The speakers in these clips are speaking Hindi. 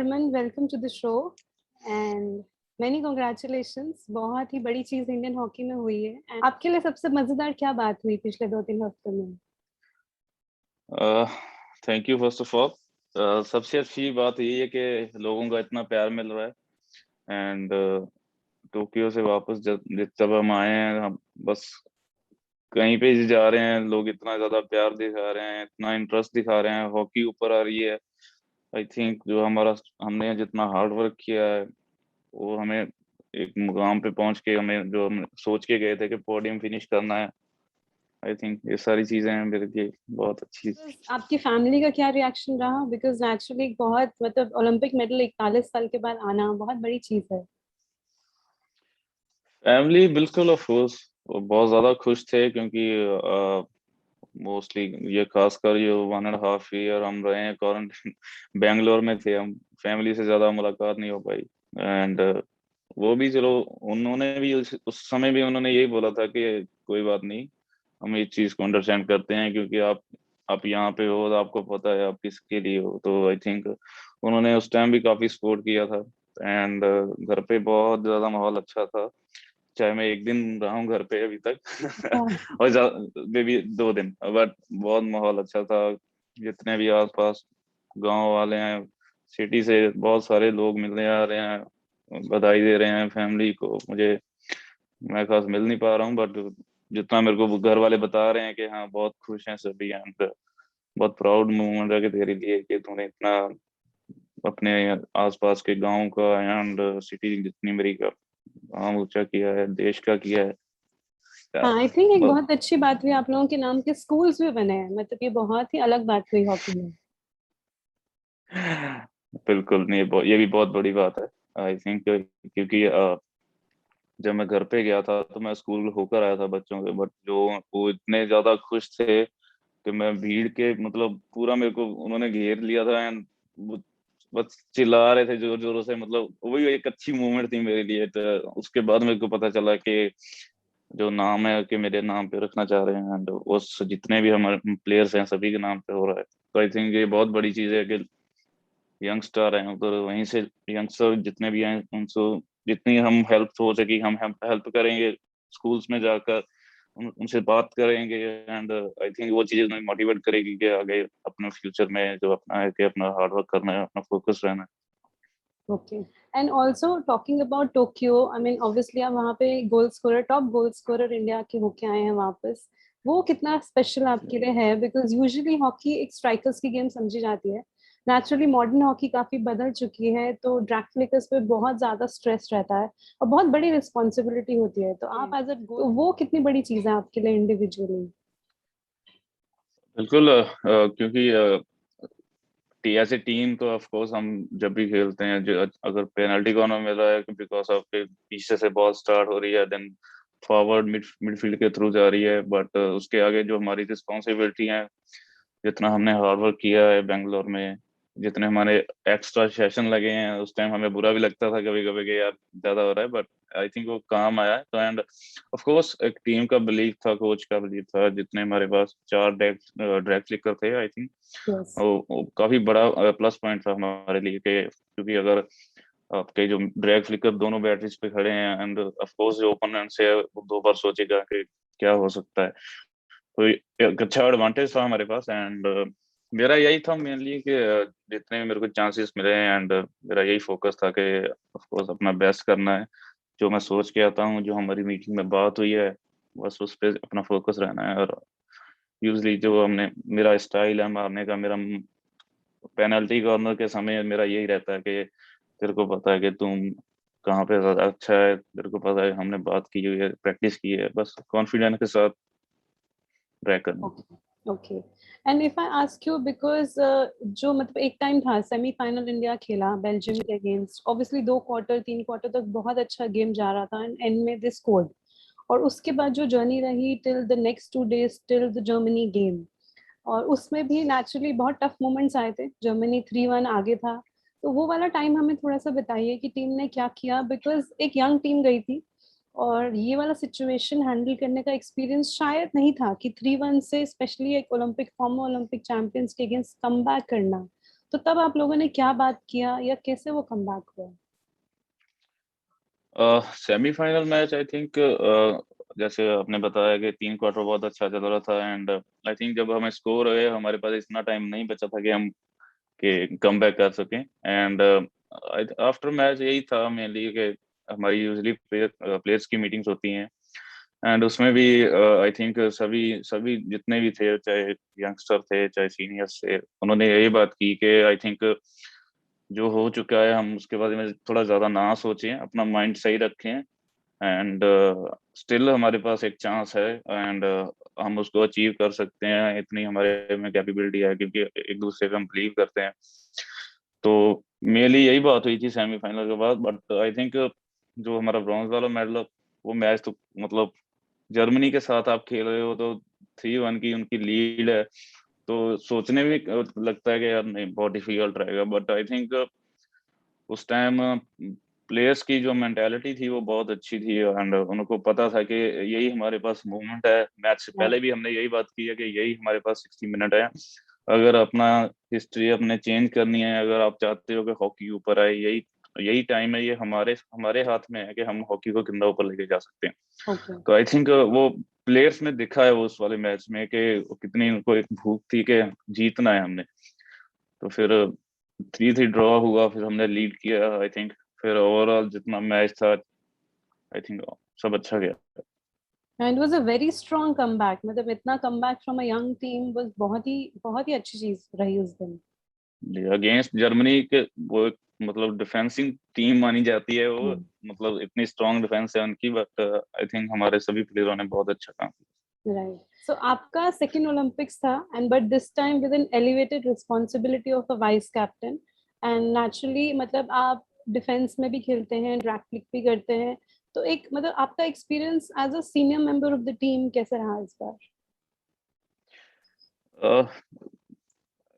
Harman, welcome to the show and many congratulations. बहुत ही बड़ी चीज इंडियन हॉकी में हुई है। And आपके लिए सबसे मजेदार क्या बात हुई पिछले 2-3 हफ्तों में? Thank you first of all. सबसे अच्छी बात यही है कि लोगों का इतना प्यार मिल रहा है एंड टोक्यो से वापस जब हम आए हैं, हम बस कहीं पे ही जा रहे हैं, लोग इतना ज्यादा प्यार दिखा रहे हैं, इतना इंटरेस्ट दिखा रहे हैं, हॉकी ऊपर आ रही है। आई थिंक जो हमने जितना हार्ड वर्क किया है वो हमें एक मुकाम पे पहुंच के, हमें जो हम सोच के गए थे कि पोडियम फिनिश करना है, आई थिंक ये सारी चीजें हैं मेरे लिए बहुत अच्छी। आपकी फैमिली का क्या रिएक्शन रहा? बिकॉज नेचुरली बहुत मतलब ओलंपिक मेडल 41 साल के बाद आना बहुत बड़ी चीज है। फैमिली बिल्कुल ऑफ कोर्स बहुत ज्यादा खुश थे, क्योंकि मोस्टली ये खासकर ये 1.5 ईयर हम रहे हैं क्वारंटाइन बेंगलोर में थे हम, फैमिली से ज्यादा मुलाकात नहीं हो पाई। एंड वो भी चलो, उन्होंने भी उस समय भी उन्होंने यही बोला था कि कोई बात नहीं, हम इस चीज को अंडरस्टैंड करते हैं, क्योंकि आप यहाँ पे हो तो आपको पता है आप किसके लिए हो। तो आई थिंक उन्होंने उस टाइम भी काफी सपोर्ट किया था। एंड घर पे बहुत ज्यादा माहौल अच्छा था, चाहे मैं एक दिन रहा हूँ घर पे अभी तक और मे भी 2 दिन, बट बहुत माहौल अच्छा था। जितने भी आसपास गांव वाले हैं, सिटी से बहुत सारे लोग मिलने आ रहे हैं, बधाई दे रहे हैं फैमिली को। मुझे मैं खास मिल नहीं पा रहा हूँ, बट जितना मेरे को घर वाले बता रहे हैं कि हाँ बहुत खुश हैं सभी, एंड बहुत प्राउड मोमेंट है कि तेरे लिए कि तूने इतना अपने आसपास के गांव का एंड सिटी जितनी मेरी का नाम ऊंचा किया है, देश का किया है। हाँ, आई थिंक एक बहुत बहुत अच्छी बात हुई, आप लोगों के नाम के स्कूल्स भी बने हैं। मतलब ये बहुत ही अलग बात हुई हॉकी में। बिल्कुल नहीं, ये भी बहुत बड़ी बात है आई थिंक, क्योंकि जब मैं घर पे गया था तो मैं स्कूल होकर आया था बच्चों के, बट जो वो इतने ज्यादा खुश थे कि मैं भीड़ के मतलब पूरा मेरे को उन्होंने घेर लिया था, एंड बस चिल्ला रहे थे जोर जोरों से। मतलब वही एक अच्छी मोमेंट थी मेरे लिए। तो उसके बाद मेरे को पता चला कि जो नाम है कि मेरे नाम पे रखना चाह रहे हैं, एंड उस जितने भी हमारे प्लेयर्स हैं सभी के नाम पे हो रहा है। तो आई थिंक ये बहुत बड़ी चीज है कि यंगस्टर हैं उधर, वहीं से यंगस्टर जितने भी हैं उनसे जितनी हम हेल्प हो सकी हम हेल्प करेंगे, स्कूल्स में जाकर उनसे बात करेंगे। एंड आई थिंक वो चीजें उन्हें मोटिवेट करेगी कि आगे अपने फ्यूचर में जो अपना है कि अपना हार्ड वर्क करना है, अपना फोकस रहना है। Okay. And also talking about Tokyo, I mean obviously आप वहाँ पे goal scorer, top goal scorer India के होके आए हैं वापस। वो कितना स्पेशल आपके लिए है? बिकॉज यूजुअली हॉकी एक स्ट्राइकर्स की गेम समझी जाती है। नेचुरली मॉडर्न हॉकी काफी बदल चुकी है, तो ड्रैग फ्लिकर्स पे बहुत ज्यादा स्ट्रेस रहता है और बहुत बड़ी रिस्पॉन्सिबिलिटी होती है। तो आप एज अ तो वो कितनी बड़ी चीज है आपके लिए इंडिविजुअली? बिल्कुल, क्योंकि एज ए टीम तो ऑफ कोर्स हम जब भी खेलते हैं, जो अगर पेनल्टी कॉर्नर मिल रहा है बिकॉज ऑफ पीछे से बॉल स्टार्ट हो रही है, देन फॉरवर्ड मिडफील्ड के थ्रू जा रही है, बट उसके आगे जो हमारी रिस्पॉन्सिबिलिटी है, जितना हमने हार्ड वर्क किया है बेंगलोर में, जितने हमारे एक्स्ट्रा सेशन लगे हैं, उस टाइम हमें बुरा भी लगता था कभी कभी कि यार ज्यादा हो रहा है, बट आई थिंक वो काम आया है। तो एंड ऑफ कोर्स एक टीम का बिलीव था, कोच का बिलीव था, जितने हमारे पास 4 ड्रैग फ्लिकर थे आई थिंक यस। वो काफी बड़ा प्लस पॉइंट था हमारे लिए कि क्योंकि अगर आपके जो ड्रैग फ्लिकर दोनों बैटरीज पे खड़े हैं, एंड ऑफ कोर्स जो ओपोनेंट से है वो 2 बार सोचेगा कि क्या हो सकता है। तो एक अच्छा एडवांटेज था हमारे पास। एंड मेरा यही था मेनली कि जितने भी मेरे को चांसेस मिले, एंड मेरा यही फोकस था कि ऑफ कोर्स अपना बेस्ट करना है, जो मैं सोच के आता हूँ, जो हमारी मीटिंग में बात हुई है, बस उस पर अपना फोकस रहना है। और यूजली जो हमने मेरा स्टाइल है मारने का, मेरा पेनल्टी कॉर्नर के समय मेरा यही रहता है कि तेरे को पता है कि तुम कहाँ पे ज्यादा अच्छा है, तेरे को पता है हमने बात की हुई है, प्रैक्टिस की है, बस कॉन्फिडेंस के साथ ट्रैक करना। Okay. Okay. And if I ask you, because जो मतलब एक टाइम था सेमीफाइनल इंडिया खेला बेल्जियम के अगेंस्ट, ऑब्वियसली 2 क्वार्टर 3 क्वार्टर तक बहुत अच्छा गेम जा रहा था एंड एंड में दे स्कोर्ड। और उसके बाद जो जर्नी रही till the next 2 days till the Germany game, और उसमें भी नेचुरली बहुत टफ मोमेंट्स आए थे। जर्मनी 3-1 आगे था। तो वो वाला टाइम हमें थोड़ा सा बताइए कि टीम ने क्या किया, बिकॉज एक यंग टीम गई थी और ये वाला सिचुएशन हैंडल करने का एक्सपीरियंस शायद नहीं था कि 3-1 से, स्पेशली एक ओलंपिक फॉर्मर ओलंपिक चैंपियंस के अगेंस्ट कम बैक करना। तो तब आप लोगों ने क्या बात किया या कैसे वो कमबैक हुआ? सेमीफाइनल मैच आई थिंक जैसे आपने बताया कि 3 क्वार्टर बहुत अच्छा चल रहा था, एंड आई थिंक जब हमें स्कोर हुए हमारे पास इतना टाइम नहीं बचा था कि हम के कम बैक कर सकें। एंड आफ्टर मैच यही था मेनली कि हमारी यूजली प्लेयर्स की मीटिंग्स होती हैं, एंड उसमें भी आई थिंक सभी सभी जितने भी थे, चाहे यंगस्टर थे चाहे सीनियर्स थे, उन्होंने यही बात की कि आई थिंक जो हो चुका है हम उसके बारे में थोड़ा ज्यादा ना सोचें, अपना माइंड सही रखें, एंड स्टिल हमारे पास एक चांस है, एंड हम उसको अचीव कर सकते हैं, इतनी हमारे में कैपेबिलिटी है क्योंकि एक दूसरे पे हम बिलीव करते हैं। तो मेनली यही बात हुई थी सेमीफाइनल के बाद। बट आई थिंक जो हमारा ब्रॉन्ज वाला मेडल, वो मैच तो मतलब जर्मनी के साथ आप खेल रहे हो तो 3-1 की उनकी लीड है, तो सोचने में लगता है कि यार नहीं बहुत डिफिकल्ट रहेगा। बट आई थिंक उस टाइम प्लेयर्स की जो मेंटालिटी थी वो बहुत अच्छी थी, एंड उनको पता था कि यही हमारे पास मूवमेंट है। मैच से पहले भी हमने यही बात की है कि यही हमारे पास 60 मिनट है, अगर अपना हिस्ट्री अपने चेंज करनी है, अगर आप चाहते हो कि हॉकी ऊपर आए, यही यही टाइम है, ये हमारे हमारे हाथ में है कि हम हॉकी को कितना ऊपर लेके जा सकते हैं। ओके। तो आई थिंक वो प्लेयर्स ने दिखा है उस वाले मैच में कि कितनी उनको एक भूख थी कि जीतना है हमने। तो फिर 3-3 ड्रॉ हुआ, फिर हमने लीड किया आई थिंक, फिर ओवरऑल जितना मैच था आई थिंक सब अच्छा गया। And was a very strong comeback, मतलब इतना comeback from a young team was बहुत ही अच्छी चीज रही उस दिन। अगेंस्ट जर्मनी के वो एक मतलब डिफेंसिंग टीम मानी जाती है वो, हम्म। मतलब इतनी स्ट्रांग डिफेंस है उनकी, बट आई थिंक हमारे सभी प्लेयरों ने बहुत अच्छा काम किया। राइट। सो आपका सेकंड ओलंपिक्स था, and but this time with an elevated responsibility of a vice captain, and naturally मतलब आप डिफेंस में भी खेलते हैं, ड्रैग फ्लिक भी करते हैं, तो एक मतलब आपका experience as a senior member of the team कैसा रहा इस बार?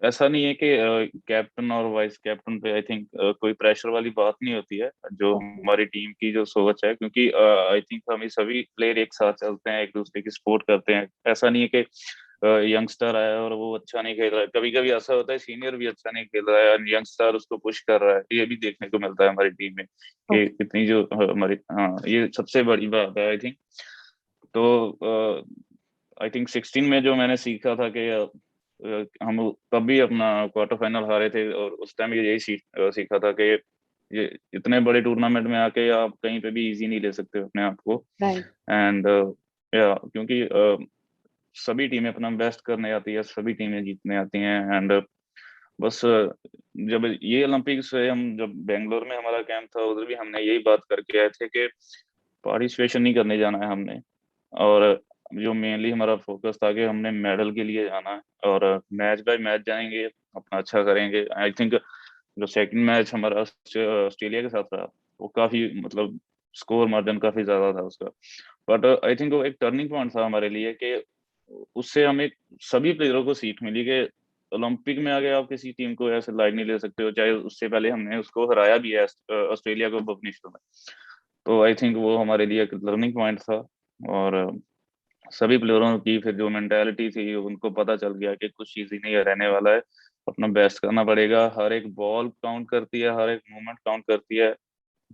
ऐसा नहीं है कि कैप्टन और वाइस कैप्टन पे आई थिंक कोई प्रेशर वाली बात नहीं होती है, जो ओके। हमारी टीम की जो सोच है, क्योंकि आई थिंक हम सभी प्लेयर एक साथ चलते हैं, एक दूसरे की सपोर्ट करते हैं। ऐसा नहीं है कि यंगस्टर आया और वो अच्छा नहीं खेल रहा है, कभी कभी ऐसा होता है सीनियर भी अच्छा नहीं खेल रहा है और यंगस्टर उसको पुश कर रहा है, ये भी देखने को मिलता है हमारी टीम में कि ओके। कितनी जो हमारी, हाँ ये सबसे बड़ी बात है आई थिंक। तो आई थिंक 16 में जो मैंने सीखा था कि हम तब भी अपना क्वार्टर फाइनल हारे थे, और उस टाइम यही सीखा था कि ये इतने बड़े टूर्नामेंट में आके आप कहीं पे भी इजी नहीं ले सकते अपने आप को। राइट। एंड या क्योंकि सभी टीमें अपना बेस्ट करने आती है, सभी टीमें जीतने आती हैं, एंड बस जब ये ओलंपिक्स से हम जब बेंगलोर में हमारा कैंप था, उधर भी हमने यही बात करके आए थे कि पार्टिसिपेशन नहीं करने जाना है हमने, और जो मेनली हमारा फोकस था कि हमने मेडल के लिए जाना है, और मैच बाय मैच जाएंगे, अपना अच्छा करेंगे। आई थिंक जो सेकंड मैच हमारा ऑस्ट्रेलिया के साथ रहा, वो काफी मतलब स्कोर मार्जिन काफी ज्यादा था उसका, बट आई थिंक वो एक टर्निंग पॉइंट था हमारे लिए कि उससे हमें सभी प्लेयरों को सीख मिली कि ओलंपिक में आगे आप किसी टीम को ऐसे लाइव नहीं ले सकते हो, चाहे उससे पहले हमने उसको हराया भी है ऑस्ट्रेलिया को भुवनेश्वर में। तो आई थिंक वो हमारे लिए एक लर्निंग पॉइंट था, और सभी प्लेयरों की फिर जो मेंटालिटी थी उनको पता चल गया कि कुछ चीज ही नहीं रहने वाला है, अपना बेस्ट करना पड़ेगा, हर एक बॉल काउंट करती है, हर एक मूवमेंट काउंट करती है।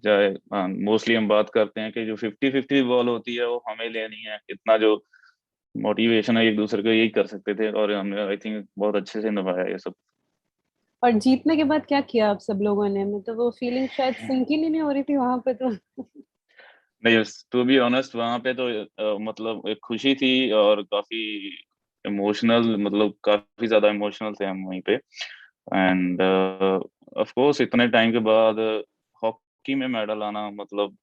चाहे मोस्टली हम बात करते हैं कि जो 50-50 बॉल होती है वो हमें लेनी है, इतना जो मोटिवेशन है एक दूसरे को यही कर सकते थे, और हमने आई थिंक बहुत अच्छे से निभाया ये सब। और जीतने के बाद क्या किया आप सब लोगों ने? मतलब वो फीलिंग शायद सिंक ही नहीं हो रही थी वहां पे तो। नहीं, टू बी ऑनेस्ट वहां पे तो मतलब एक खुशी थी, और काफी इमोशनल, मतलब काफी ज्यादा इमोशनल थे हम वहीं पे। एंड ऑफ कोर्स इतने टाइम के बाद हॉकी में मेडल आना, मतलब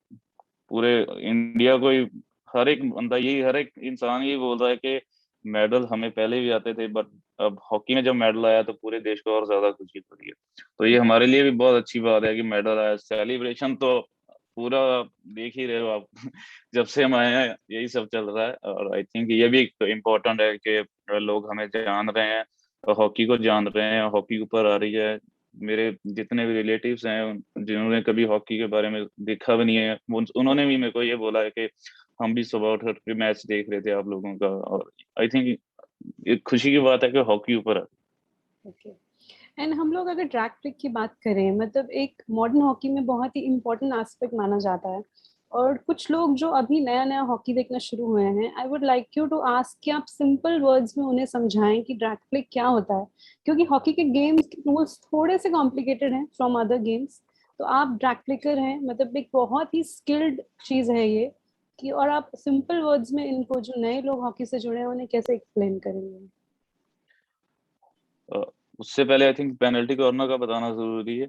पूरे इंडिया को ही, हर एक बंदा यही, हर एक इंसान यही बोल रहा है कि मेडल हमें पहले भी आते थे, बट अब हॉकी में जब मेडल आया तो पूरे देश को और ज्यादा खुशी हो रही है। तो ये हमारे लिए भी बहुत अच्छी बात है कि मेडल आया, सेलिब्रेशन तो पूरा देख ही रहे हो आप जब से हम आए हैं यही सब चल रहा है, और आई थिंक ये भी इम्पोर्टेंट है कि लोग हमें जान रहे हैं, हॉकी को जान रहे हैं, हॉकी ऊपर आ रही है। मेरे जितने भी रिलेटिव्स हैं जिन्होंने कभी हॉकी के बारे में देखा भी नहीं है, उन्होंने भी मेरे को ये बोला है कि हम भी सुबह उठ के मैच देख रहे थे आप लोगों का, और आई थिंक एक खुशी की बात है कि हॉकी ऊपर है। ओके। एंड हम लोग अगर ड्रैग फ्लिक की बात करें, मतलब एक मॉडर्न हॉकी में बहुत ही इम्पोर्टेंट एस्पेक्ट माना जाता है, और कुछ लोग जो अभी नया नया हॉकी देखना शुरू हुए हैं, I would like you to ask कि आप सिंपल वर्ड्स में उन्हें समझाएं कि ड्रैग फ्लिक क्या होता है, क्योंकि हॉकी के गेम्स के रूल्स थोड़े से कॉम्प्लिकेटेड हैं फ्रॉम अदर गेम्स। तो आप ड्रैग फ्लिकर हैं, मतलब एक बहुत ही स्किल्ड चीज है ये, कि और आप सिंपल वर्ड्स में इनको, जो नए लोग हॉकी से जुड़े हैं, उन्हें कैसे एक्सप्लेन करेंगे? अ, उससे पहले आई थिंक पेनल्टी कॉर्नर का बताना जरूरी है।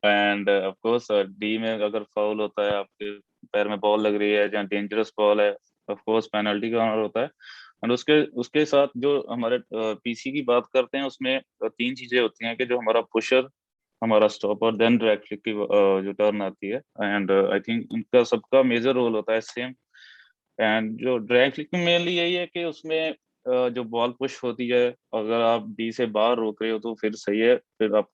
एंड ऑफ कोर्स डी में अगर फाउल होता है, आपके पैर में बॉल लग रही है या डेंजरस बॉल है, ऑफ कोर्स पेनल्टी कॉर्नर होता है। एंड उसके उसके साथ जो हमारे पीसी की बात करते हैं, उसमें तीन चीजें होती हैं कि जो हमारा पुशर, हमारा स्टॉपर, देन ड्रैग फ्लिक की जो टर्न आती है। एंड आई थिंक उनका सबका मेजर रोल होता है सेम। एंड जो ड्रैग फ्लिक में मेनली यही है कि उसमें जो बॉल पुश होती है, अगर आप डी से बाहर रोक रहे हो तो फिर सही है, फिर आप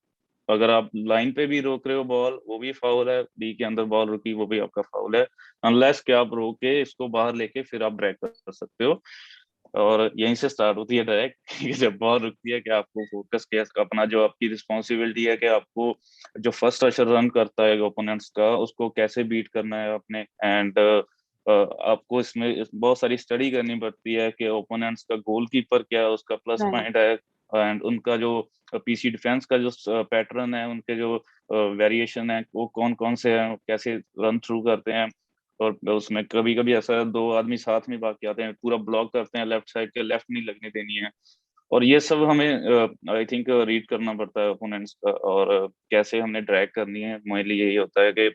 अगर आप लाइन पे भी रोक रहे हो बॉल, वो भी फाउल है, डी के अंदर बॉल रुकी वो भी आपका फाउल है, अनलेस कि आप रोक के इसको बाहर लेके फिर आप ड्रैग कर सकते हो। और यहीं से स्टार्ट होती है ड्रैग कि जब बॉल रुकती है कि आपको फोकस कैसे, अपना जो आपकी रिस्पॉन्सिबिलिटी है कि आपको जो फर्स्ट रशर रन करता है ओपोनेंट्स का, उसको कैसे बीट करना है अपने। एंड आपको इसमें बहुत सारी स्टडी करनी पड़ती है कि ओपोनेंट्स का गोलकीपर क्या है, उसका प्लस राइट। पॉइंट है, एंड उनका जो पीसी डिफेंस का जो पैटर्न है, उनके जो वेरिएशन है वो कौन कौन से हैं, कैसे रन थ्रू करते हैं। और उसमें कभी कभी ऐसा है, दो आदमी साथ में भाग के आते हैं, पूरा ब्लॉक करते हैं लेफ्ट साइड के, लेफ्ट नहीं लगने देनी है। और ये सब हमें आई थिंक रीड करना पड़ता है ओपोनेंट्स का, और कैसे हमने ड्रैग करनी है। मेनली यही होता है कि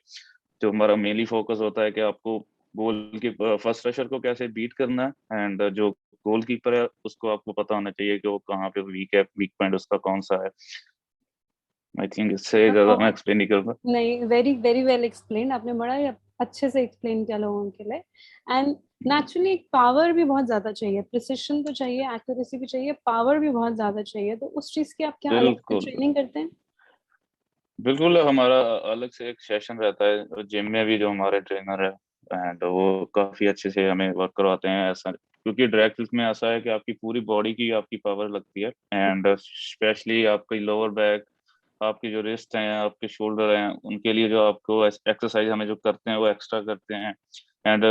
जो हमारा मेनली फोकस होता है कि आपको गोल की फर्स्ट रशर को कैसे बीट करना है, एंड जो गोल कीपर है उसको आपको पता होना चाहिए कि वो कहाँ पे वीक है, वीक पॉइंट उसका कौन सा है। आई थिंक इससे ज्यादा मैं एक्सप्लेन नहीं करूंगा। नहीं, वेरी वेरी वेल एक्सप्लेन, आपने बड़ा ही अच्छे से एक्सप्लेन किया लोगों के लिए। एंड नेचुरली पावर भी बहुत ज्यादा चाहिए, प्रिसिशन तो चाहिए, एक्यूरेसी भी चाहिए, पावर भी बहुत ज्यादा चाहिए। तो उस चीज की आप क्या अलग से बिल्कुल ट्रेनिंग करते हैं? बिल्कुल, हमारा अलग से एक सेशन रहता है जिम में भी, जो हमारे ट्रेनर है, एंड वो काफी अच्छे से हमें वर्क करवाते हैं ऐसा, क्योंकि ड्रैग फ्लिक में ऐसा है कि आपकी पूरी बॉडी की आपकी पावर लगती है, एंड स्पेशली आपकी लोअर बैक, आपकी जो रिस्ट हैं, आपके शोल्डर हैं, उनके लिए जो आपको एक्सरसाइज हमें जो करते हैं वो एक्स्ट्रा करते हैं। एंड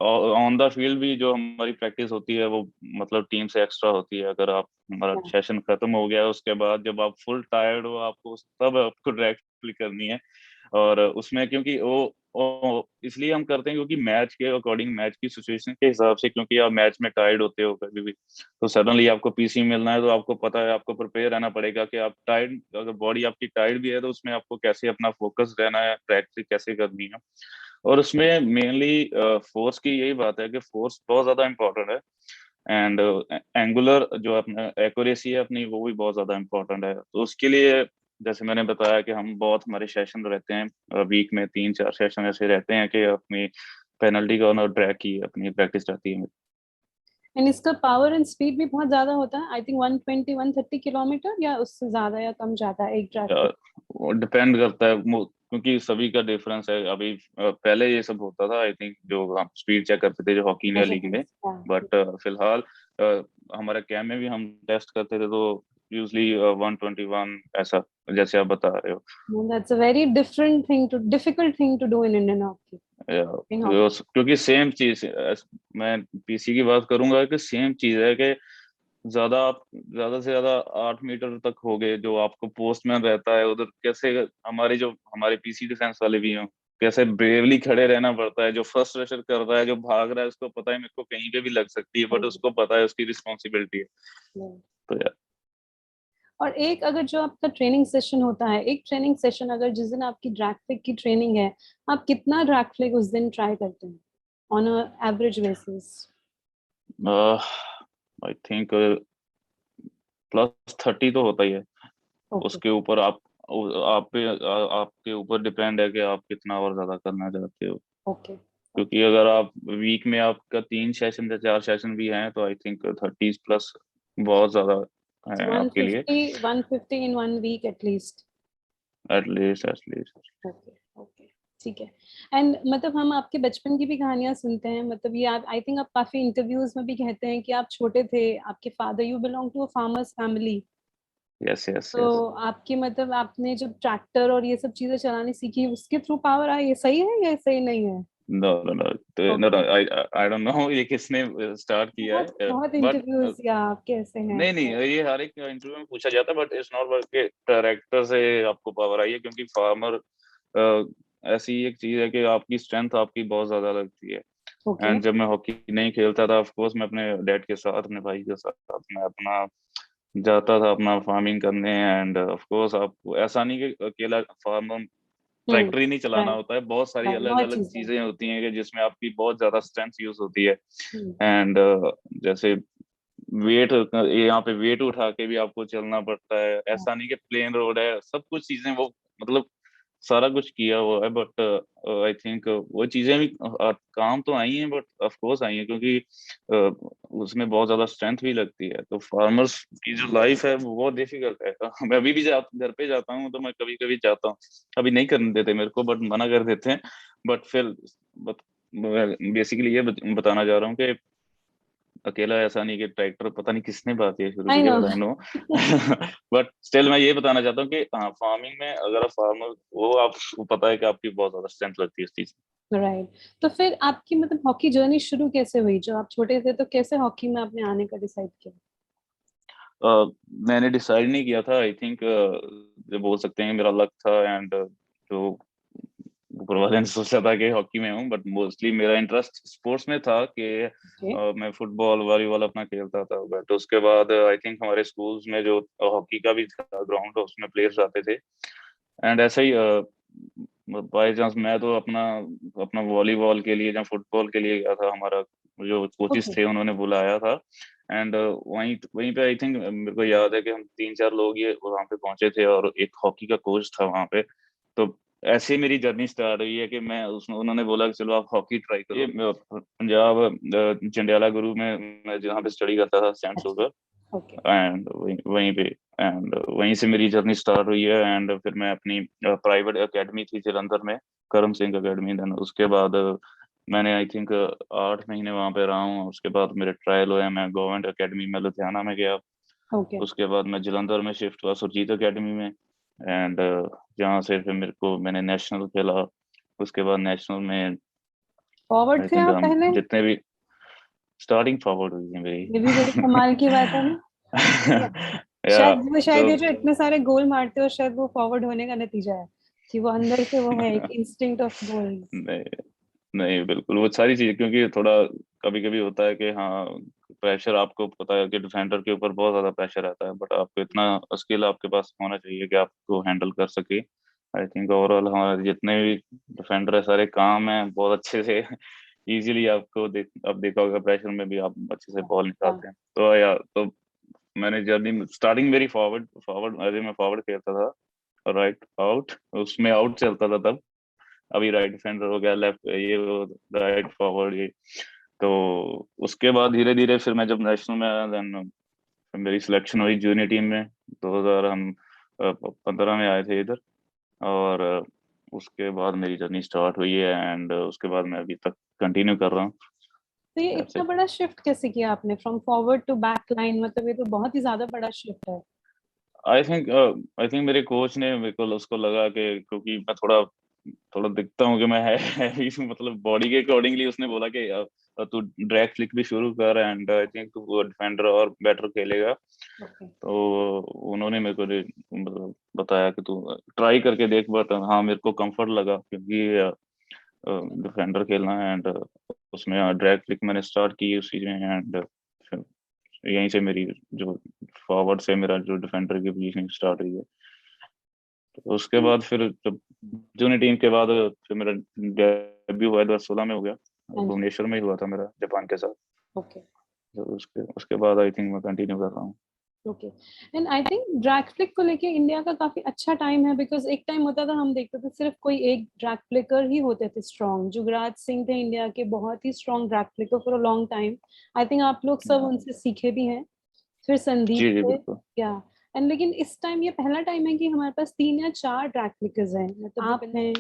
ऑन द फील्ड भी जो हमारी प्रैक्टिस होती है वो मतलब टीम से एक्स्ट्रा होती है। अगर आप, हमारा सेशन खत्म हो गया है, उसके बाद जब आप फुल टायर्ड हो, आपको तब आपको ड्रैग फ्लिक करनी है। और उसमें क्योंकि वो इसलिए हम करते हैं क्योंकि मैच के अकॉर्डिंग, मैच की सिचुएशन के हिसाब से, क्योंकि आप मैच में टायर्ड होते हो कभी भी, तो सडनली आपको पीसी मिलना है, तो आपको पता है, आपको प्रिपेयर रहना पड़ेगा कि आप टायर्ड, अगर बॉडी आपकी टायर्ड भी है तो उसमें आपको कैसे अपना फोकस रहना है, प्रैक्टिस कैसे करनी है। और उसमें मेनली फोर्स की यही बात है कि फोर्स बहुत ज्यादा इंपॉर्टेंट है, एंड एंगुलर जो अपना एक्यूरेसी है अपनी, वो भी बहुत ज्यादा इंपॉर्टेंट है। तो उसके लिए जैसे मैंने बताया कि हम बहुत, हमारे सेशन रहते हैं वीक में 3-4 सेशन ऐसे रहते हैं कि अपनी पेनल्टी कॉर्नर ड्रैग की अपनी प्रैक्टिस रहती है। एंड इसका पावर एंड स्पीड भी बहुत ज्यादा होता है, आई थिंक 120-130 किलोमीटर, या उससे ज्यादा या कम जाता है एक ट्रैक? वो डिपेंड करता है क्योंकि सभी का डिफरेंस है। अभी पहले ये सब होता था, आई थिंक जो हम स्पीड चेक करते थे जो हॉकी इंडिया लीग में, बट फिलहाल हमारे कैम्प में भी हम टेस्ट करते थे, तो यूजली 121 ऐसा, जैसे आप बता रहे हो। That's a very different thing to difficult thing to do in Indian hockey, in hockey. क्योंकि सेम चीज, मैं पीसी की बात करूंगा कि सेम चीज है कि ज्यादा आप, ज्यादा से ज्यादा 8 मीटर तक हो गए, जो आपको पोस्टमैन रहता है उधर, कैसे हमारे जो हमारे पीसी डिफेंस वाले भी हों, कैसे ब्रेवली खड़े रहना पड़ता है। जो फर्स्ट रशर कर रहा है, जो भाग रहा है, उसको पता है मेरे को कहीं पे भी लग सकती है, बट उसको पता है उसकी रिस्पॉन्सिबिलिटी है। तो यार, और एक अगर जो आपका ट्रेनिंग सेशन होता है, एक ट्रेनिंग सेशन अगर जिस दिन आपकी ड्रैग फ्लिक की ट्रेनिंग है, आप कितना ड्रैग फ्लिक उस दिन ट्राई करते हैं on a average basis? I think +30 तो होता ही है। ओके। उसके ऊपर आप पे आपके ऊपर डिपेंड है कि आप कितना और ज्यादा करना चाहते हो। ओके। क्योंकि अगर आप वीक में आपका 3 सेशन या 4 सेशन भी हैं, तो आई थिंक 30+ बहुत ज्यादा है आपके लिए। 150 in one week at least? At least at least. Okay. Okay. ठीक है। एंड मतलब हम आपके बचपन की भी कहानियां सुनते हैं, मतलब ये आप, आई थिंक आप काफी इंटरव्यूज में भी कहते हैं कि आप छोटे थे, आपके father, you belong to a farmers family, yes yes तो यस। आपकी मतलब आपने जब ट्रैक्टर और ये सब चीजें चलानी सीखी उसके थ्रू पावर आई, ये सही है या सही नहीं है? No no no, no no, okay. I don't know ये किसने स्टार्ट किया बहुत है, बहुत बट इंटरव्यूज या आप कैसे हैं नहीं नहीं, तो। ये हर एक इंटरव्यू में पूछा जाता है, बट इट्स नॉट वर्क के ट्रैक्टर से आपको पावर आई है, क्योंकि फार्मर ऐसी एक चीज है कि आपकी स्ट्रेंथ आपकी बहुत ज्यादा लगती है। ओके। एंड जब मैं हॉकी नहीं खेलता था, ऑफ कोर्स मैं अपने डैड के साथ, अपने भाई के साथ मैं अपना जाता था अपना फार्मिंग करने। एंड ऑफ कोर्स आपको ऐसा नहीं कि अकेला फार्मर हम्म। ट्रैक्टर ही नहीं चलाना राइट। होता है, बहुत सारी राइट, अलग बहुत अलग चीजें। चीजें होती हैं कि जिसमें आपकी बहुत ज्यादा स्ट्रेंथ यूज होती है। हम्म। एंड जैसे वेट, यहाँ पे वेट उठा के भी आपको चलना पड़ता है, ऐसा नहीं कि प्लेन रोड है, सब कुछ चीजें वो मतलब सारा कुछ किया हुआ है। बट आई थिंक वो चीजें भी काम तो आई हैं, बट ऑफ कोर्स आई हैं, क्योंकि उसमें बहुत ज्यादा स्ट्रेंथ भी लगती है। तो फार्मर्स की जो लाइफ है वो बहुत डिफिकल्ट है। मैं अभी भी घर पे जाता हूँ तो मैं कभी कभी जाता हूँ, अभी नहीं करने देते मेरे को, बट मना कर देते हैं। बट फिर बेसिकली ये बताना चाह रहा हूँ कि अकेला ऐसा नहीं कि ट्रैक्टर, पता नहीं किसने बात ये शुरू आई की, no. But I know. But still मैं ये बताना चाहता हूँ कि हाँ, फार्मिंग में अगर आप फार्मर वो आपको पता है कि आपकी बहुत ज्यादा स्ट्रेंथ लगती है इस चीज राइट। तो फिर आपकी मतलब हॉकी जर्नी शुरू कैसे हुई? जो आप छोटे थे तो कैसे हॉकी में आपने आने का डिसाइड किया? में। मैंने डिसाइड नहीं किया था, आई थिंक जो बोल सकते हैं मेरा लक था। एंड जो ऊपर वाले ने सोचा था कि हॉकी में हूँ, बट मोस्टली मेरा इंटरेस्ट स्पोर्ट्स में था कि ओके। मैं फुटबॉल वॉलीबॉल अपना खेलता था। बट उसके बाद आई थिंक हमारे स्कूल्स में जो हॉकी का भी था ग्राउंड, उसमें प्लेयर्स आते थे। एंड ऐसे ही बाय चांस मैं तो अपना अपना वॉलीबॉल के लिए या फुटबॉल के लिए गया था, हमारा जो कोचिस ओके। थे उन्होंने बुलाया था। एंड वहीं वहीं पे आई थिंक मेरे को याद है कि हम तीन चार लोग ये वहाँ पे पहुंचे थे, और एक हॉकी का कोच था वहाँ पे। तो ऐसे ही मेरी जर्नी स्टार्ट हुई है कि मैं उसमें उन्होंने बोला कि चलो आप हॉकी ट्राई करो। ये पंजाब जंडियाला गुरु में मैं जहाँ पे स्टडी करता था, सेंट अच्छा। सुपर। ओके। एंड वहीं वहीं पे एंड वहीं से मेरी जर्नी स्टार्ट हुई है। एंड फिर मैं अपनी प्राइवेट एकेडमी थी जलंधर में, करम सिंह एकेडमी। देन उसके बाद मैंने आई थिंक 8 महीने वहां पे रहा हूँ। उसके बाद मेरे ट्रायल हुए, मैं गवर्नमेंट एकेडमी में लुधियाना में गया। ओके। उसके बाद मैं जलंधर में शिफ्ट हुआ सुरजीत एकेडमी में। एंड जहाँ से फिर मेरे को मैंने नेशनल खेला। उसके बाद नेशनल में फॉरवर्ड आई थे थिंक आप हम पहले? जितने भी स्टार्टिंग फॉरवर्ड हुई है ये भी बड़ी मेरी। कमाल की बात है ना। या शायद तो ये जो इतने सारे गोल मारते हो शायद वो फॉरवर्ड होने का नतीजा है कि वो अंदर से वो है एक इंस्टिंक्ट ऑफ गोल्स। नहीं नहीं, बिल्कुल वो सारी चीजें, क्योंकि थोड़ा कभी कभी होता है कि हाँ, प्रेशर आपको पता है कि डिफेंडर के ऊपर बहुत ज्यादा प्रेशर रहता है, बट आपको इतना स्किल आपके पास होना चाहिए कि आपको हैंडल कर सके। आई थिंक ओवरऑल हमारे जितने भी डिफेंडर है सारे काम है बहुत अच्छे से। इजीली आपको अब देखा होगा प्रेशर में भी आप अच्छे से बॉल हाँ। निकालते हैं। तो या तो मैंने जर्नी स्टार्टिंग मेरी फॉरवर्ड फॉरवर्ड एज मैं फॉरवर्ड खेलता था, राइट आउट, उसमें आउट चलता था तब। अभी राइट डिफेंडर हो गया, लेफ्ट ये वो, राइट फॉरवर्ड ये। तो उसके बाद धीरे धीरे फिर मैं जब नेशनल में आया, देन मेरी सिलेक्शन हुई जूनियर टीम में। 2000 हम 15 में आए थे इधर। और उसके बाद मेरी जर्नी स्टार्ट हुई है। एंड उसके बाद मैं अभी तक कंटिन्यू कर रहा हूँ। तो ये That's इतना it. बड़ा शिफ्ट कैसे किया आपने from forward to back line? मतलब ये तो बहुत ही ज्यादा बड़ा शिफ्ट है। आई थिंक मेरे कोच ने मेरे को उसको लगा कि क्योंकि मैं थोड़ा थोड़ा दिखता हूँ कि मैं है मतलब बॉडी के अकॉर्डिंगली उसने बोला कि तू ड्रैग फ्लिक भी शुरू कर। एंड आई थिंक तू डिफेंडर और बेटर खेलेगा। ओके। तो उन्होंने मेरे को मतलब बताया कि तू ट्राई करके देख। बट हाँ, मेरे को कंफर्ट लगा क्योंकि डिफेंडर खेलना है। एंड उसमें ड्रैग फ्लिक मैंने स्टार्ट की उस चीज में। एंड यहीं से मेरी जो फॉरवर्ड से मेरा जो डिफेंडर की पोजीशनिंग स्टार्ट हुई है। तो उसके बाद फिर जब जूनियर टीम के बाद फिर मेरा डेब्यू हुआ 2016 में हो गया, हाँ जी। भुवनेश्वर में ही हुआ था मेरा जापान के साथ। ओके। तो उसके उसके बाद आई थिंक मैं कंटिन्यू कर रहा हूँ। Okay. And I think drag flick को लेके इंडिया का काफी अच्छा टाइम है, बिकॉज एक टाइम होता था हम देखते थे सिर्फ कोई एक ड्रैग फ्लिकर ही होते थे स्ट्रॉन्ग। जुगराज सिंह थे इंडिया के बहुत ही strong drag flicker for a long time. I think आप लोग सब उनसे सीखे भी हैं। फिर संदीप जी जी थे। बिल्कुल। या एंड लेकिन इस टाइम ये पहला टाइम है कि हमारे पास 3 या 4 ट्रैक फ्लिकर्स हैं। मतलब आप हैं,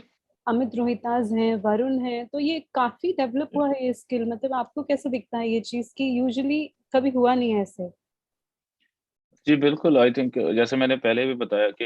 अमित रोहिताज हैं, वरुण हैं, तो ये काफी डेवलप हुआ है ये स्किल। मतलब आपको कैसे दिखता है ये चीज कि यूजुअली कभी हुआ नहीं है ऐसे? जी बिल्कुल, आई थिंक जैसे मैंने पहले भी बताया कि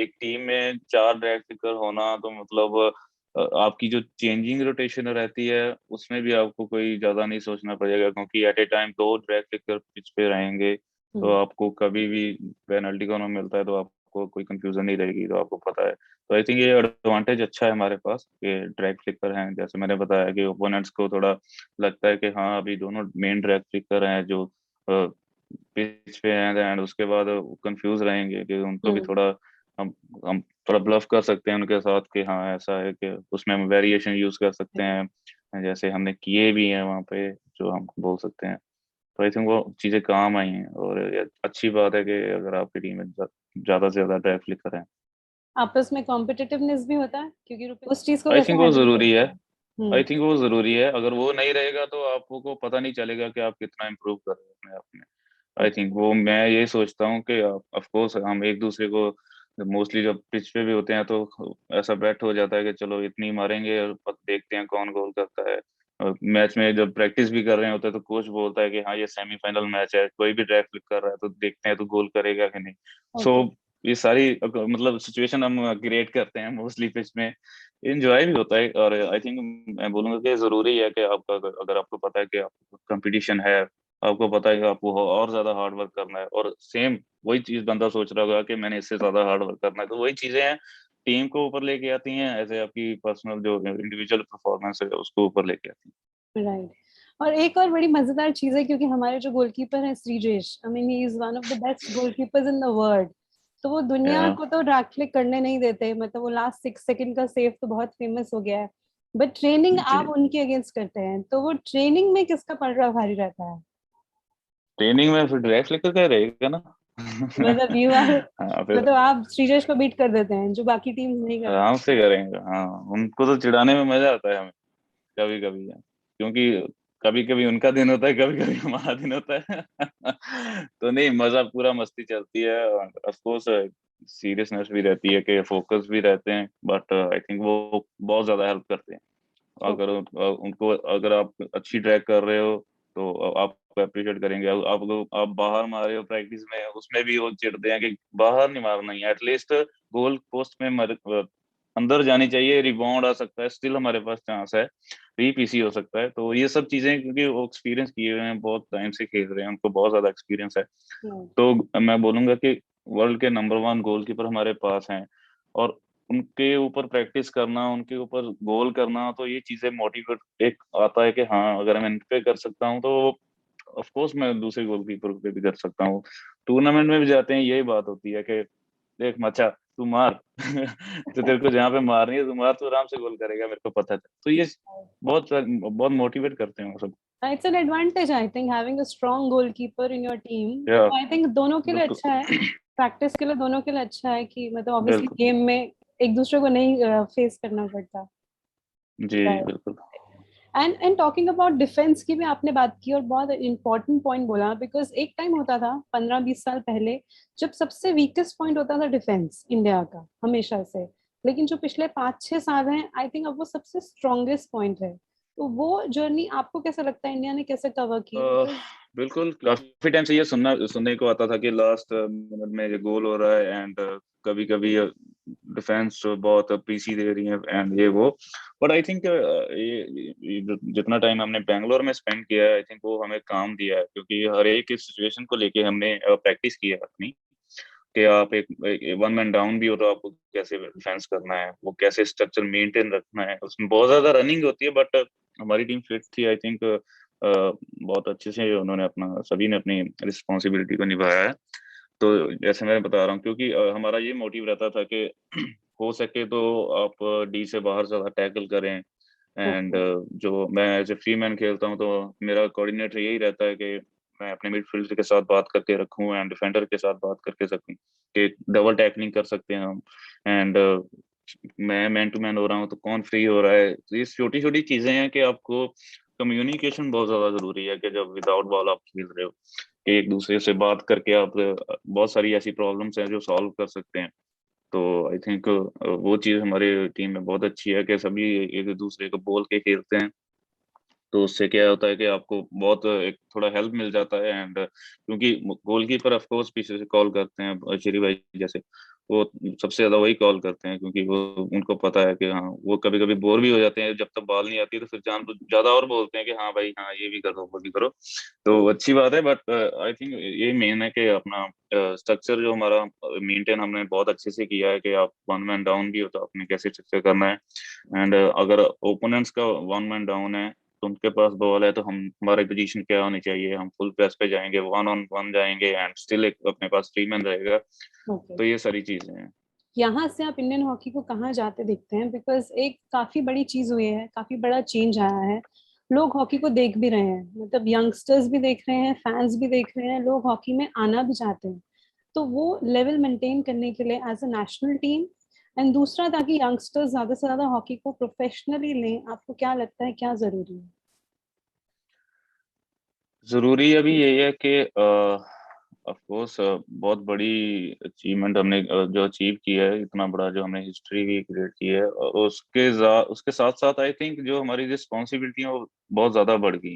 एक टीम में 4 ड्रैग पिकर होना तो मतलब आपकी जो चेंजिंग रोटेशन रहती है उसमें भी आपको कोई ज्यादा नहीं सोचना पड़ेगा, क्योंकि at a time 2 drag flicker pitch पे रहेंगे, तो आपको कभी भी पेनल्टी कॉर्नर मिलता है तो आपको कोई कंफ्यूजन नहीं रहेगी, तो आपको पता है। तो आई थिंक ये एडवांटेज अच्छा है हमारे पास कि ड्रैग फ्लिकर हैं। जैसे मैंने बताया कि ओपोनेंट्स को थोड़ा लगता है कि हाँ अभी दोनों मेन ड्रैग फ्लिकर हैं जो पिच पे हैं, एंड उसके बाद कंफ्यूज रहेंगे कि उनको भी हम्म। थोड़ा हम हम थोड़ा ब्लफ कर सकते हैं उनके साथ कि हाँ ऐसा है, कि उसमें हम वेरिएशन यूज कर सकते हैं जैसे हमने किए भी हैं वहाँ पे, जो हम बोल सकते हैं। तो आई थिंक वो चीजें काम आई हैं, और ये अच्छी बात है कि अगर आपकी टीम में ज्यादा से ज्यादा ड्राइव क्लिकर हैं। आपस में कॉम्पिटिटिवनेस भी होता है, क्योंकि उस चीज को आई कैसे थिंक वो हैंडल जरूरी है। करते हैं? आई थिंक वो जरूरी है, अगर वो नहीं रहेगा तो आपको पता नहीं चलेगा कि आप कितना इम्प्रूव कर रहे हो अपने आप में। आई थिंक वो मैं यही सोचता हूँ कि ऑफ कोर्स हम एक दूसरे को मोस्टली जब पिच पे भी होते हैं तो ऐसा बेट हो जाता है कि चलो इतनी मारेंगे और देखते हैं कौन गोल करता है। और मैच में जब प्रैक्टिस भी कर रहे होते हैं तो कोच बोलता है कि हाँ ये सेमीफाइनल मैच है, कोई भी ड्राइव फ्लिक कर रहा है तो देखते हैं तो गोल करेगा कि नहीं। So okay. ये सारी मतलब सिचुएशन हम क्रिएट करते हैं मोस्टली पिच में। इंजॉय भी होता है, और आई थिंक मैं बोलूंगा कि जरूरी है कि आपका अगर आपको पता है कि आपको कंपटीशन है, आपको पता है कि आपको और ज्यादा हार्ड वर्क करना है, और सेम वही चीज बंदा सोच रहा होगा कि मैंने इससे ज्यादा हार्ड वर्क करना है, तो वही चीजें हैं टीम को ऊपर लेके आती हैं, ऐसे आपकी पर्सनल जो इंडिविजुअल परफॉर्मेंस है उसको ऊपर लेके आती राइट। और एक और बड़ी मजेदार चीज है, क्योंकि हमारे जो गोलकीपर है Sreejesh, I mean he is one of the best goalkeepers in the world. तो वो दुनिया हैं। को तो ड्रैग क्लिक करने नहीं देते, मतलब वो लास्ट 6 सेकंड का सेव तो बहुत फेमस हो गया है। बट ट्रेनिंग जी, आप उनके अगेंस्ट करते हैं, तो वो ट्रेनिंग में किसका पलड़ा भारी रहता है? ट्रेनिंग में फिर ड्राइव लेकर क्या रहेगा ना। मतलब यू आर, हाँ फिर मतलब आप श्रीजेश को बीट कर देते हैं जो बाकी टीम नहीं कर आराम से करेंगे, हाँ उनको तो चिढ़ाने में मजा आता है हमें कभी कभी, क्योंकि कभी कभी उनका दिन होता है, कभी कभी हमारा दिन होता है। तो नहीं, मजा पूरा मस्ती चलती है, और ऑफ कोर्स सीरियसनेस भी रहती है कि फोकस भी रहते हैं, बट आई थिंक वो बहुत ज्यादा हेल्प करते हैं। सकते? अगर उनको अगर आप अच्छी ट्रैक कर रहे हो तो आपको अप्रिशिएट करेंगे। आप लोग आप बाहर मारे हो प्रैक्टिस में, उसमें भी वो चिढ़ते हैं कि बाहर नहीं मारना है, एटलीस्ट गोल पोस्ट में अंदर जानी चाहिए, रिबाउंड आ सकता है, स्टिल हमारे पास चांस है, रीपीसी हो सकता है। तो ये सब चीजें क्योंकि वो एक्सपीरियंस किए हुए हैं, बहुत टाइम से खेल रहे हैं, उनको बहुत ज्यादा एक्सपीरियंस है। तो मैं बोलूंगा कि वर्ल्ड के नंबर 1 गोलकीपर हमारे पास हैं, और उनके ऊपर प्रैक्टिस करना, उनके ऊपर गोल करना, तो ये चीजें मोटिवेट एक आता है कि हाँ अगर मैं इन पे कर सकता हूँ तो ऑफ कोर्स मैं दूसरे गोलकीपर पे भी कर सकता हूँ। टूर्नामेंट में भी जाते हैं, यही बात होती है कि देख मचा तू मार। तो तेरे को जहाँ पे मारनी है तू मार, तू आराम से गोल करेगा, मेरे को पता है। तो ये बहुत बहुत मोटिवेट करते हैं वो सब। It's an advantage I think, having a strong goalkeeper in your team. या आई थिंक दोनों के लिए बिल्कुल। अच्छा है, प्रैक्टिस के लिए दोनों के लिए अच्छा है कि मतलब ऑब्वियसली बिल्कुल गेम में एक दूसरे को नहीं फेस करना पड़ता। जी बिल्कुल। एंड टॉकिंग अबाउट डिफेंस की भी आपने बात की, और बहुत इंपॉर्टेंट पॉइंट बोला, बिकॉज एक टाइम होता था 15-20 साल पहले जब सबसे वीकेस्ट पॉइंट होता था डिफेंस इंडिया का हमेशा से। लेकिन जो पिछले 5-6 साल हैं, आई थिंक अब वो सबसे स्ट्रॉन्गेस्ट पॉइंट है। तो वो जर्नी आपको कैसा लगता है, इंडिया ने कैसे कवर की? अह, बिल्कुल, काफी टाइम से ये सुनने को आता था कि लास्ट मिनट में ये गोल हो रहा है, एंड कभी कभी डिफेंस बहुत पीसी दे रही है एंड ये वो। बट आई थिंक ये जितना टाइम हमने बैंगलोर में स्पेंड किया है, आई थिंक वो हमें काम दिया है, क्योंकि हर एक सिचुएशन को लेके हमने प्रैक्टिस की है अपनी, कि आप एक वन मैन डाउन भी हो तो आपको कैसे डिफेंस करना है, वो कैसे स्ट्रक्चर मेंटेन रखना है। उसमें बहुत ज्यादा रनिंग होती है, बट हमारी टीम फिट थी आई थिंक, बहुत अच्छे से उन्होंने अपना सभी ने अपनी रिस्पॉन्सिबिलिटी को निभाया है। तो जैसे मैं बता रहा हूँ, क्योंकि हमारा ये मोटिव रहता था कि हो सके तो आप डी से बाहर ज्यादा टैकल करें, एंड ओके। जो मैं एज ए फ्री मैन खेलता हूँ तो मेरा कोऑर्डिनेटर यही रहता है कि मैं अपने मिडफील्डर के साथ बात करके रखूं एंड डिफेंडर के साथ बात करके सकूं कि डबल टैकलिंग कर सकते हैं हम, एंड मैं मैन टू मैन हो रहा हूँ तो कौन फ्री हो रहा है। तो ये छोटी छोटी चीजें हैं कि आपको कम्युनिकेशन बहुत ज्यादा जरूरी है, कि जब विदाउट बॉल आप खेल रहे हो कि एक दूसरे से बात करके आप बहुत सारी ऐसी प्रॉब्लम्स हैं जो सॉल्व कर सकते हैं। तो आई थिंक वो चीज हमारे टीम में बहुत अच्छी है कि सभी एक दूसरे को बोल के खेलते हैं, तो उससे क्या होता है कि आपको बहुत एक थोड़ा हेल्प मिल जाता है। एंड क्योंकि गोलकीपर ऑफ कोर्स पीछे से कॉल करते हैं, श्री भाई जैसे, वो सबसे ज्यादा वही कॉल करते हैं, क्योंकि वो उनको पता है कि हाँ, वो कभी कभी बोर भी हो जाते हैं जब तक बॉल नहीं आती, तो फिर जान ज्यादा और बोलते हैं कि हाँ भाई, हाँ ये भी करो वो भी करो। तो अच्छी बात है, बट आई थिंक ये मेन है कि अपना स्ट्रक्चर जो हमारा मेंटेन हमने बहुत अच्छे से किया है, कि आप वन मैन डाउन भी हो तो आपने कैसे स्ट्रक्चर करना है। एंड अगर ओपोनेंट्स का वन मैन डाउन है तो उनके पास बॉल है, तो हम हमारी पोजीशन क्या होनी चाहिए, हम फुल प्रेस पे जाएंगे, वन ऑन वन जाएंगे, एंड स्टिल एक अपने पास फ्री मैन रहेगा। ओके, तो ये सारी चीजें हैं। यहाँ से आप इंडियन हॉकी को कहाँ जाते दिखते हैं? बिकॉज एक काफी बड़ी चीज हुई है, काफी बड़ा चेंज आया है। लोग हॉकी को देख भी रहे हैं, मतलब यंगस्टर्स भी देख रहे हैं, फैंस भी देख रहे हैं, लोग हॉकी में आना भी चाहते हैं। तो वो लेवल मेंटेन करने के लिए as a national team, and दूसरा ताकि यंगस्टर्स ज्यादा से ज्यादा हॉकी को प्रोफेशनली लें, आपको क्या लगता है क्या जरूरी है? जरूरी अभी यही है कि ऑफ कोर्स बहुत बड़ी अचीवमेंट हमने जो अचीव किया है, इतना बड़ा जो हमने हिस्ट्री भी क्रिएट की है, और उसके साथ साथ आई थिंक जो हमारी रिस्पॉन्सिबिलिटी है वो बहुत ज्यादा बढ़ गई।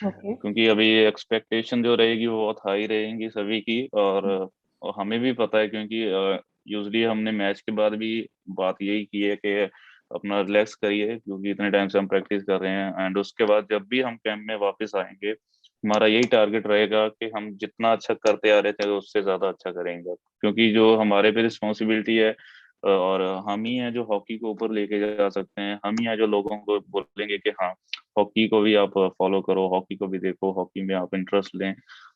ओके। क्योंकि अभी एक्सपेक्टेशन जो रहेगी वो बहुत हाई रहेंगी सभी की, और हमें भी पता है, क्योंकि यूजली हमने मैच के बाद भी बात यही की है कि अपना रिलैक्स करिए, क्योंकि इतने टाइम से हम प्रैक्टिस कर रहे हैं। एंड उसके बाद जब भी हम कैंप में वापस आएंगे, हमारा यही टारगेट रहेगा कि हम जितना अच्छा करते आ रहे थे उससे ज्यादा अच्छा करेंगे, क्योंकि जो हमारे पे रिस्पॉन्सिबिलिटी है, और हम ही हैं जो हॉकी को ऊपर लेके जा सकते हैं, हम ही हैं जो लोगों को बोलेंगे कि हाँ, हॉकी को भी आप फॉलो करो, हॉकी को भी देखो, हॉकी में आप इंटरेस्ट लें।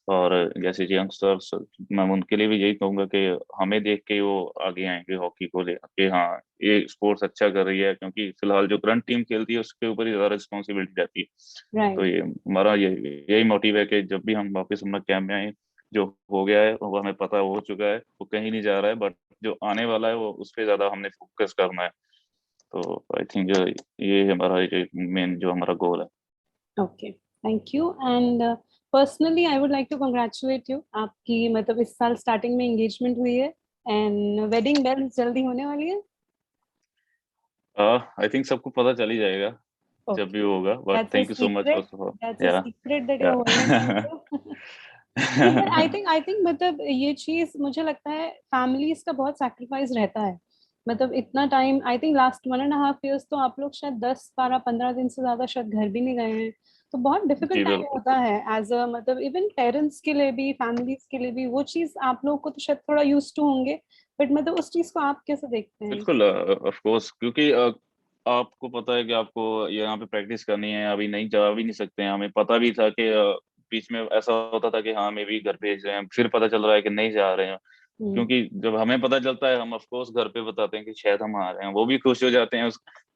और जैसे यंगस्टर्स, मैं उनके लिए भी यही कहूंगा कि हमें देख के वो आगे आएंगे हॉकी को ले कि हाँ, ये स्पोर्ट्स अच्छा कर रही है, क्योंकि फिलहाल जो करंट टीम खेलती है उसके ऊपर ही ज्यादा रिस्पॉन्सिबिलिटी रहती है। तो राइट। ये हमारा यही मोटिव है कि जब भी हम वापस अपना कैंप में आए, जो हो गया है वो हमें पता हो चुका है, वो कहीं नहीं जा रहा है, बट जो आने वाला है वो उस पर ज्यादा हमने फोकस करना है। तो आई थिंक ये हमारा मेन जो हमारा गोल है। Okay, thank you. And personally I would like to congratulate you, आपकी मतलब इस साल स्टार्टिंग में एंगेजमेंट हुई है, एंड वेडिंग बेल जल्दी होने वाली है। आई थिंक सबको पता चल ही जाएगा जब भी ओके, होगा, but that's a thank you so much secret, first of all. That's a या सीक्रेट दैट यू या आर होल्डिंग ऑन टू। नहीं, बट आई थिंक मतलब ये चीज मुझे लगता है फैमिलीज का बहुत सैक्रिफाइस रहता है। मतलब इतना time, I think last 1.5 years तो आप लोग शायद 10, 12, 15 दिन से ज्यादा शायद घर भी नहीं गए हैं। तो बहुत डिफिकल्ट जी टाइम बिल्कुल। होता है एज अ, मतलब इवन पेरेंट्स के लिए भी, फैमिलीज के लिए भी। वो चीज आप लोग को तो शायद थोड़ा यूज टू होंगे, बट मतलब उस चीज को आप कैसे देखते हैं? बिल्कुल ऑफ कोर्स, क्योंकि आपको पता है कि आपको यहाँ पे प्रैक्टिस करनी है, अभी नहीं जा भी नहीं सकते हैं, हमें पता भी था कि बीच में ऐसा होता था कि हाँ, मैं भी घर भेज रहे हैं, फिर पता चल रहा है कि नहीं जा रहे हैं। हम्म। क्योंकि जब हमें पता चलता है, हम ऑफ कोर्स घर पे बताते हैं कि शायद हम आ रहे हैं, वो भी खुश हो जाते हैं।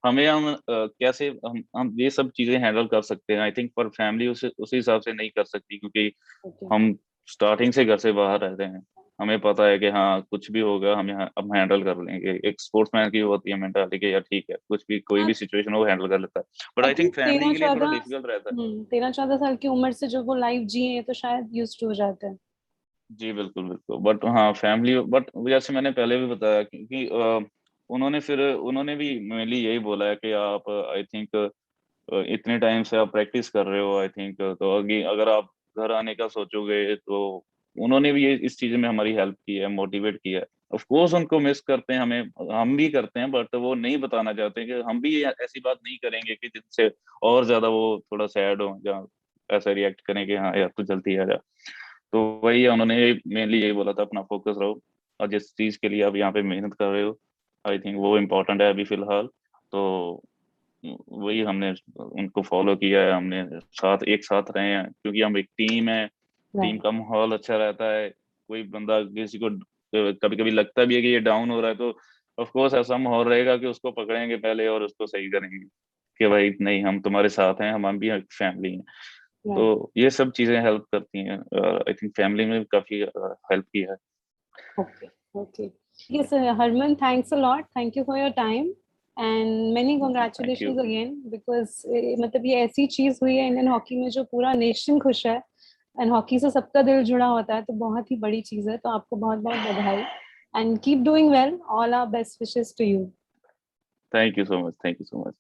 हमें कैसे हम ये सब चीजें हैंडल कर सकते हैं, आई थिंक, पर फैमिली उसी हिसाब से नहीं कर सकती, क्योंकि ओके। हम स्टार्टिंग से घर से बाहर रहते हैं। हमें पता है कि हाँ, कुछ भी होगा हम हैंडल कर लेंगे। एक स्पोर्ट्समैन की होती है मेंटालिटी कि यार ठीक है, कुछ भी कोई भी सिचुएशन हो हैंडल कर लेता है, but I think at least family तेरह के लिए थोड़ा चौदह डिफिकल्ट रहता है। 13-14 साल की उम्र से जो वो लाइफ जिए हैं, तो शायद यूज टू हो जाते हैं। जी बिल्कुल बिल्कुल, बट हाँ फैमिली, बट जैसे मैंने पहले भी बताया, क्योंकि उन्होंने भी मेनली यही बोला है कि आप आई थिंक इतने टाइम से आप प्रैक्टिस कर रहे हो, आई थिंक, तो आगे अगर आप घर आने का सोचोगे, तो उन्होंने भी ये इस चीज में हमारी हेल्प की है, मोटिवेट किया है। ऑफ कोर्स उनको मिस करते हैं, हम भी करते हैं, बट वो नहीं बताना चाहते कि हम भी ऐसी बात नहीं करेंगे कि जिनसे और ज्यादा वो थोड़ा सैड हो, या ऐसा रिएक्ट करें कि हाँ यार तू जल्दी आ जा। तो वही है, उन्होंने मेनली यही बोला था, अपना फोकस रहो, और जिस चीज के लिए आप यहाँ पे मेहनत कर रहे हो, आई थिंक वो इम्पोर्टेंट है अभी फिलहाल। तो वही हमने उनको फॉलो किया है, हमने एक साथ रहे हैं, क्योंकि हम एक टीम है। Team right. का माहौल अच्छा रहता है, कोई बंदा किसी को कभी कभी लगता भी है कि ये डाउन हो रहा है, तो ऑफ कोर्स ऐसा माहौल रहेगा कि उसको पकड़ेंगे पहले और उसको सही करेंगे, कि भाई नहीं, हम तुम्हारे साथ हैं, हम भी एक फैमिली हैं। राइट। तो ये सब चीजें हेल्प करती हैं, आई थिंक फैमिली में भी काफी हेल्प किया है। Okay. Okay. Yes, Harman, thanks a lot. Thank you for your time and many जी thank you. congratulations again, because मतलब ये ऐसी चीज हुई है इंडियन हॉकी में जो पूरा नेशन खुश है, एंड हॉकी से सबका दिल जुड़ा होता है, तो बहुत ही बड़ी चीज है। तो आपको बहुत बहुत बधाई, and keep doing well, all our best wishes to you. Thank you so much, thank you so much.